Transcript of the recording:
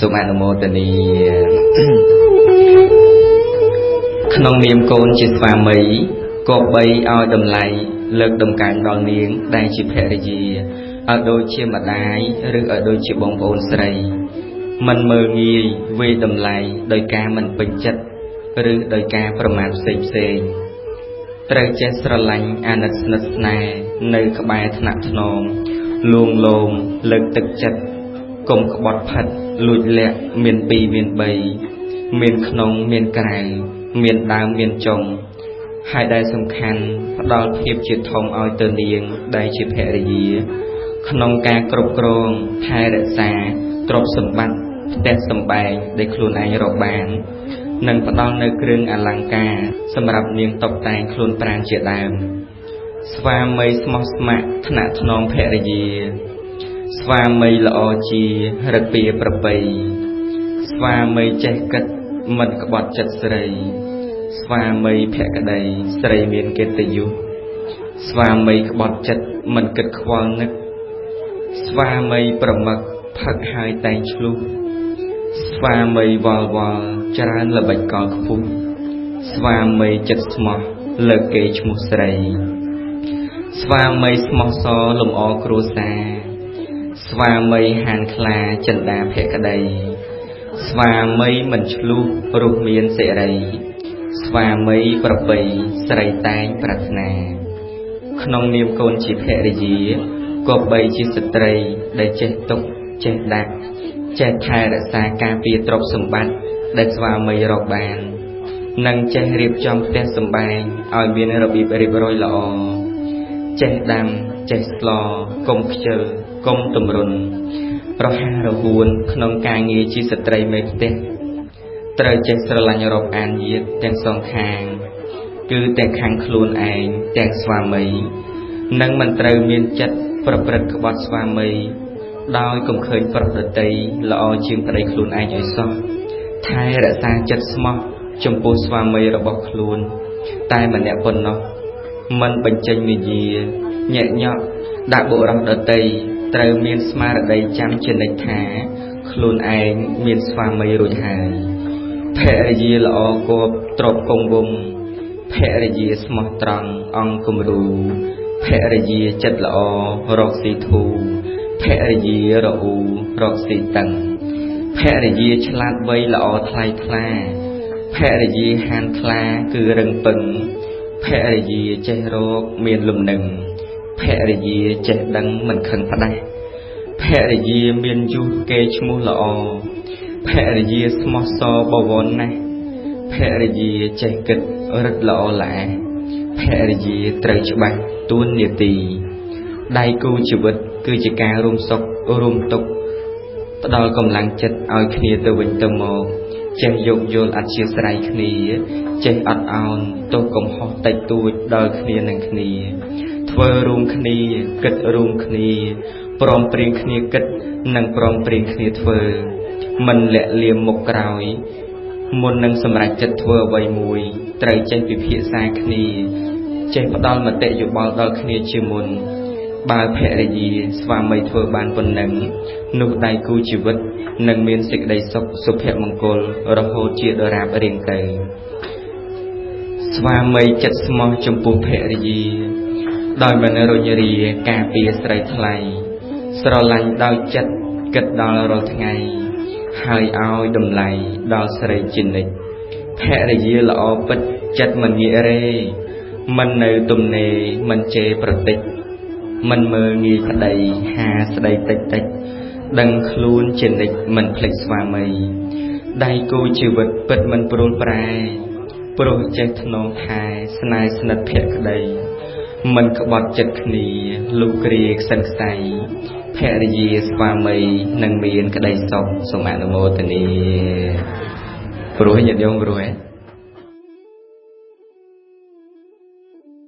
សូមអនុមោទនីក្នុងនាមកូនជាស្វាមីក៏បីឲ្យតម្លៃលើកដំកើងដល់នាងដែលជាភរិយាឲ្យដូចជាម្ដាយឬឲ្យដូចជាបងប្អូនស្រីមិនមើលងាយវេតម្លៃដោយការមិនពេញចិត្តឬដោយការប្រមាថផ្សេងត្រូវចេះស្រឡាញ់អាណិតស្និទ្ធស្នេហ៍នៅក្បែរថ្នាក់ថ្នមលួងលោមលើកទឹកចិត្តកុំក្បត់ផិតលួចលាក់មានពីរមានបីមានក្នុងមានក្រៅមានដើមមានចុងហើយដែលសំខាន់ផ្ដល់ភាពជាធំឲ្យទៅនាងដែលជាភរិយាក្នុងការគ្រប់គ្រងថែរក្សាទ្រព្យសម្បត្តិផ្ទះសម្បែងដែលខ្លួនឯងរកបាននិងផ្ដល់នៅគ្រឿងអលង្ការសម្រាប់នាងតុបតែងខ្លួនប្រាណជាដើមស្វាមីស្មោះស្ម័គ្រថ្នាក់ថ្នមភរិយាស្វាមីល្អជារឹកពីប្រពៃស្វាមីចេះគិតមិនក្បត់ចិត្តស្រីស្វាមីភក្តីស្រីមានកិត្តិយសស្វាមីក្បត់ចិត្តមិនគិតខ្វល់នឹកស្វាមីប្រមឹកផឹកហើយតែងឆ្លុះស្វាមីវល់វល់ច្រើនល្បិចកលខ្ពស់ស្វាមីចិត្តស្មោះលើកគេឈ្មោះស្រីស្វាមីស្មោះសលំអគ្រួសារស្វាមីហានខ្លាចិន្តាភក្តីស្វាមីមិនឆ្លុះរស់មានសេរីស្វាមីប្រពៃស្រីតែងប្រាថ្នាក្នុងនាមកូនជាភរិយាក៏បីជាស្ត្រីដែលចេះទុកចេះដាក់ចេះថែរក្សាការពារទ្រព្យសម្បត្តិដែលស្វាមីរកបាននិងចេះរៀបចំផ្ទះសម្បែងឲ្យមានរបៀបរៀបរយល្អចេះដាំចេះស្លកុំខ្ជិលកុំទម្រុនរហ័សរហួនក្នុងការងារជាស្ត្រីមេផ្ទះត្រូវចេះស្រឡាញ់រាប់អានញាតិទាំងសងខាងគឺទាំងខាងខ្លួនឯងទាំងស្វាមីនិងមិនត្រូវមានចិត្តប្រព្រឹត្តក្បត់ស្វាមីដោយកុំឃើញប្រុសដតីល្អជាងប្តីខ្លួនឯងឲ្យសោះថែរក្សាចិត្តស្មោះចំពោះស្វាមីរបស់ខ្លួនតែម្នាក់ប៉ុណ្ណោះមិនបញ្ចេញមាយាញាក់ញក់ដាក់បុរសដតីត្រូវមានស្មារតីចាំជានិច្ចថាខ្លួនឯងមានស្វាមីរួចហើយភរិយាល្អគប់ទ្រពគង់វង្សភរិយាស្មោះត្រង់អង្គគំរូភរិយាចិត្តល្អរកស៊ីធូរភរិយារអ៊ូរកស៊ីតឹងភរិយាឆ្លាតវៃល្អថ្លៃថ្លាភរិយាហានខ្លាគឺរឹងពឹងភរិយាចេះរកមានលំនឹងភរិយាចេះដឹងមិនខឹងផ្ដាស់ភរិយាមានយុះគេឈ្មោះល្អភរិយាស្មោះសបវរណាស់ភរិយាចេះគិតរឹតល្អល្អភរិយាត្រូវច្បាស់ទួនាទីដៃគូជីវិតគឺជាការរួមសុខរួមទុក្ខផ្ដល់កម្លាំងចិត្តឲ្យគ្នាទៅវិញទៅមកចេះយោគយល់អធ្យាស្រ័យគ្នាចេះអត់ឱនទោះកំហុសតិចតួចដល់គ្នានឹងគ្នាធ្វើរួមគ្នាគិតរួមគ្នាព្រមព្រៀងគ្នាគិតនិងព្រមព្រៀងគ្នាធ្វើមិនលាក់លៀមមុខក្រោយមុននឹងសម្រេចចិត្តធ្វើអ្វីមួយត្រូវចេះពិភាក្សាគ្នាចេះផ្ដល់មតិយោបល់ដល់គ្នាជាមុនបើភរិយាស្វាមីធ្វើបានប៉ុណ្ណឹងនោះដៃគូជីវិតនឹងមានសេចក្តីសុខសុភមង្គលរហូតជាដរាបរៀងទៅស្វាមីចិត្តស្មោះចំពោះភរិយាដោយមិនរញរាការពារស្រីថ្លៃស្រឡាញ់ដោយចិត្តគិតដល់រាល់ថ្ងៃហើយឲ្យតម្លៃដល់ស្រីជានិច្ចភរិយាល្អពិតចិត្តមិនងាករេមិននៅទំនេរមិនជេរប្រតិចមិនមើលងាយប្តីហាស្ដីតិចតិចដឹងខ្លួនជានិច្ចមិនភ្លេចស្វាមីដៃគូជីវិតពិតមិនព្រួលប្រែព្រោះចេះថ្នមថែស្នេហ៍ស្និទ្ធភក្តីមិនក្បត់ចិត្តគ្នាលុះគ្រាខ្សិនខ្សៃភរិយាស្វាមីនឹងមានក្តីសុខសូមអនុមោទនាព្រោះញាតិញោមព្រោះ